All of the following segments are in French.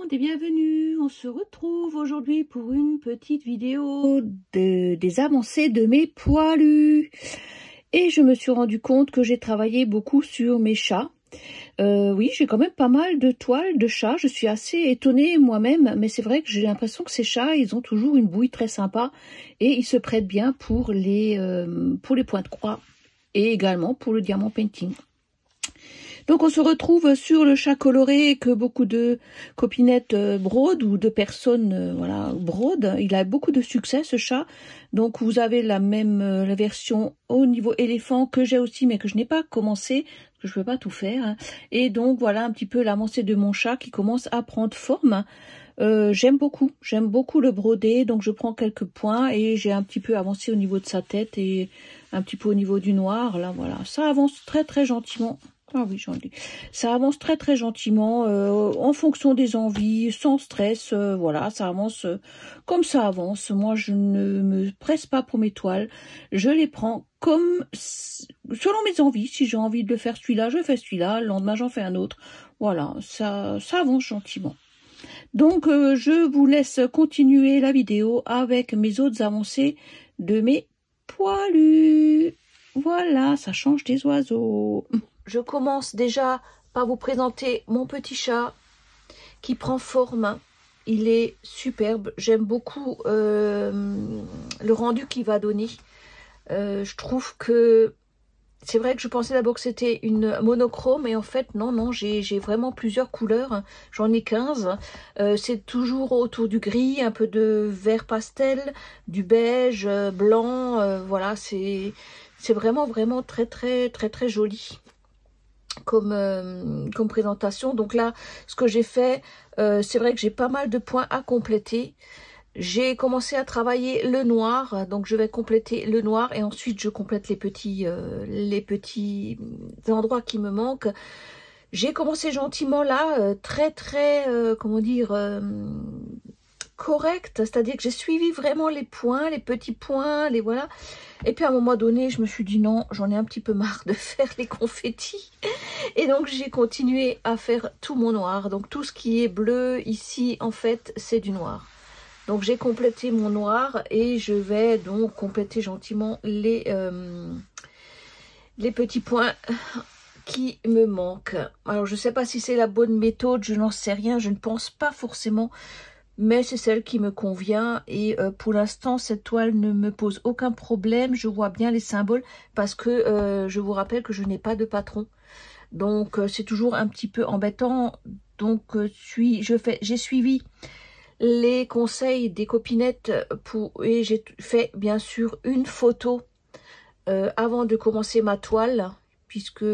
monde et bienvenue. On se retrouve aujourd'hui pour une petite vidéo des avancées de mes poilus. Et je me suis rendu compte que j'ai travaillé beaucoup sur mes chats. Oui, j'ai quand même pas mal de toiles de chats. Je suis assez étonnée moi-même, mais c'est vrai que j'ai l'impression que ces chats, ils ont toujours une bouille très sympa et ils se prêtent bien pour les points de croix et également pour le diamant painting. Donc on se retrouve sur le chat coloré que beaucoup de copinettes brodent ou de personnes brodent. Il a beaucoup de succès ce chat. Donc vous avez la version au niveau éléphant que j'ai aussi mais que je n'ai pas commencé, parce que je ne peux pas tout faire. Hein. Et donc voilà un petit peu l'avancée de mon chat qui commence à prendre forme. J'aime beaucoup le brodé, donc je prends quelques points et j'ai un petit peu avancé au niveau de sa tête et un petit peu au niveau du noir. Là voilà, ça avance très très gentiment. Ah oui, j'en ai. Ça avance très très gentiment, en fonction des envies, sans stress, voilà, ça avance comme ça avance. Moi, je ne me presse pas pour mes toiles, je les prends comme selon mes envies. Si j'ai envie de faire celui-là, je fais celui-là, le lendemain j'en fais un autre. Voilà, ça avance gentiment. Donc, je vous laisse continuer la vidéo avec mes autres avancées de mes poilus. Voilà, ça change des oiseaux. Je commence déjà par vous présenter mon petit chat qui prend forme. Il est superbe. J'aime beaucoup le rendu qu'il va donner. Je trouve que c'est vrai que je pensais d'abord que c'était une monochrome et en fait non, j'ai vraiment plusieurs couleurs. J'en ai 15. C'est toujours autour du gris, un peu de vert pastel, du beige, blanc. Voilà, c'est vraiment très joli. Comme présentation. Donc là, ce que j'ai fait, c'est vrai que j'ai pas mal de points à compléter. J'ai commencé à travailler le noir, donc je vais compléter le noir et ensuite je complète les petits endroits qui me manquent. J'ai commencé gentiment là, comment dire, correct, c'est-à-dire que j'ai suivi vraiment les points, les petits points, les voilà. Et puis à un moment donné, je me suis dit non, j'en ai un petit peu marre de faire les confettis. Et donc j'ai continué à faire tout mon noir. Donc tout ce qui est bleu ici, en fait, c'est du noir. Donc j'ai complété mon noir et je vais donc compléter gentiment les petits points qui me manquent. Alors je ne sais pas si c'est la bonne méthode, je n'en sais rien, je ne pense pas forcément. Mais c'est celle qui me convient et pour l'instant cette toile ne me pose aucun problème. Je vois bien les symboles parce que je vous rappelle que je n'ai pas de patron. Donc c'est toujours un petit peu embêtant. Donc j'ai suivi les conseils des copinettes et j'ai fait bien sûr une photo avant de commencer ma toile. Puisque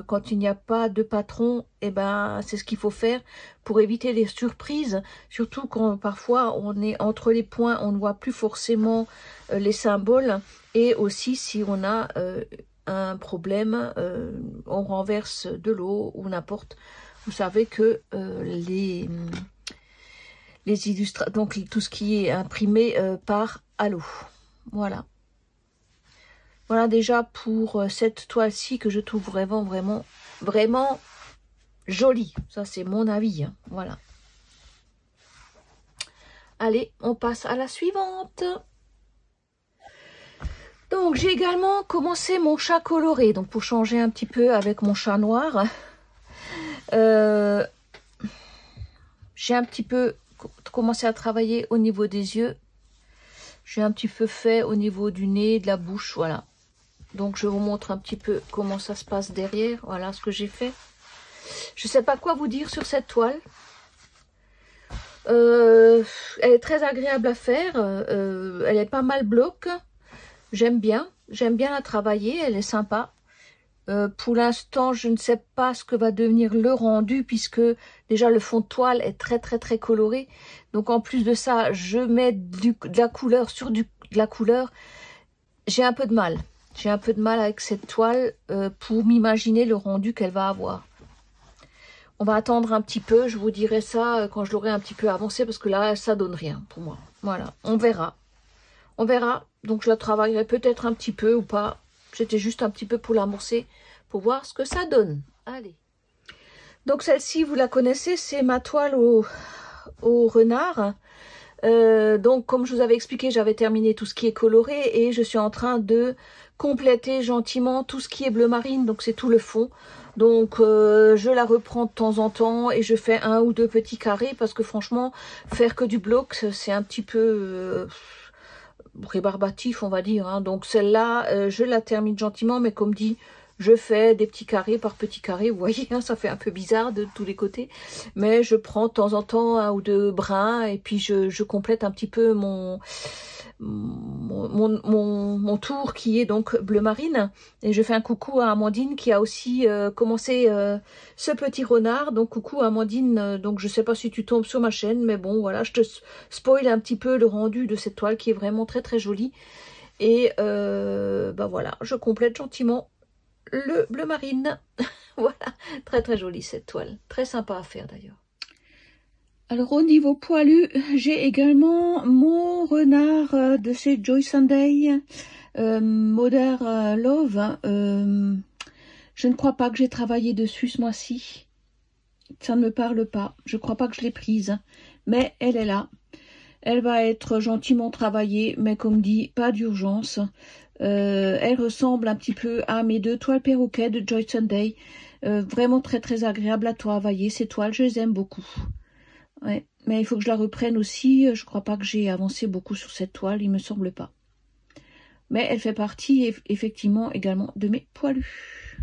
quand il n'y a pas de patron, eh ben, c'est ce qu'il faut faire pour éviter les surprises. Surtout quand parfois on est entre les points, on ne voit plus forcément les symboles. Et aussi si on a un problème, on renverse de l'eau ou n'importe. Vous savez que les illustrations, donc tout ce qui est imprimé part à l'eau. Voilà. Voilà déjà pour cette toile-ci que je trouve vraiment jolie. Ça, c'est mon avis. Hein. Voilà. Allez, on passe à la suivante. Donc, j'ai également commencé mon chat coloré. Donc, pour changer un petit peu avec mon chat noir. J'ai un petit peu commencé à travailler au niveau des yeux. J'ai un petit peu fait au niveau du nez, de la bouche, voilà. Donc, je vous montre un petit peu comment ça se passe derrière. Voilà ce que j'ai fait. Je ne sais pas quoi vous dire sur cette toile. Elle est très agréable à faire. Elle est pas mal bloc. J'aime bien. J'aime bien la travailler. Elle est sympa. Pour l'instant, je ne sais pas ce que va devenir le rendu puisque déjà le fond de toile est très coloré. Donc, en plus de ça, je mets de la couleur sur de la couleur. J'ai un peu de mal. J'ai un peu de mal avec cette toile pour m'imaginer le rendu qu'elle va avoir. On va attendre un petit peu, je vous dirai ça quand je l'aurai un petit peu avancé parce que là, ça donne rien pour moi. Voilà, on verra. On verra, donc je la travaillerai peut-être un petit peu ou pas. C'était juste un petit peu pour l'amorcer, pour voir ce que ça donne. Allez. Donc celle-ci, vous la connaissez, c'est ma toile au renard. Donc comme je vous avais expliqué, j'avais terminé tout ce qui est coloré et je suis en train de compléter gentiment tout ce qui est bleu marine, donc c'est tout le fond. Donc je la reprends de temps en temps et je fais 1 ou 2 petits carrés parce que franchement faire que du bloc c'est un petit peu rébarbatif on va dire, hein. Donc celle-là je la termine gentiment, mais comme dit, je fais des petits carrés par petits carrés, vous voyez, hein, ça fait un peu bizarre de tous les côtés. Mais je prends de temps en temps 1 ou 2 brins et puis je complète un petit peu mon tour qui est donc bleu marine. Et je fais un coucou à Amandine qui a aussi commencé ce petit renard. Donc coucou Amandine, donc je sais pas si tu tombes sur ma chaîne, mais bon voilà, je te spoil un petit peu le rendu de cette toile qui est vraiment très très jolie. Et bah voilà, je complète gentiment le bleu marine. Voilà, très très jolie cette toile, très sympa à faire d'ailleurs. Alors au niveau poilu, j'ai également mon renard de chez Joy Sunday, Modern Love. Je ne crois pas que j'ai travaillé dessus ce mois-ci, ça ne me parle pas, je ne crois pas que je l'ai prise, mais elle est là. Elle va être gentiment travaillée, mais comme dit, pas d'urgence. Elle ressemble un petit peu à mes 2 toiles perroquets de Joy Sunday. Vraiment très très agréable à travailler. Ces toiles, je les aime beaucoup. Ouais, mais il faut que je la reprenne aussi. Je crois pas que j'ai avancé beaucoup sur cette toile, il me semble pas. Mais elle fait partie effectivement également de mes poilus.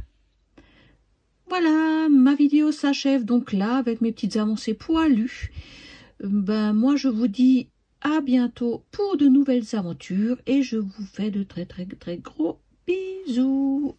Voilà, ma vidéo s'achève donc là avec mes petites avancées poilues. Ben moi je vous dis à bientôt pour de nouvelles aventures et je vous fais de très très très gros bisous.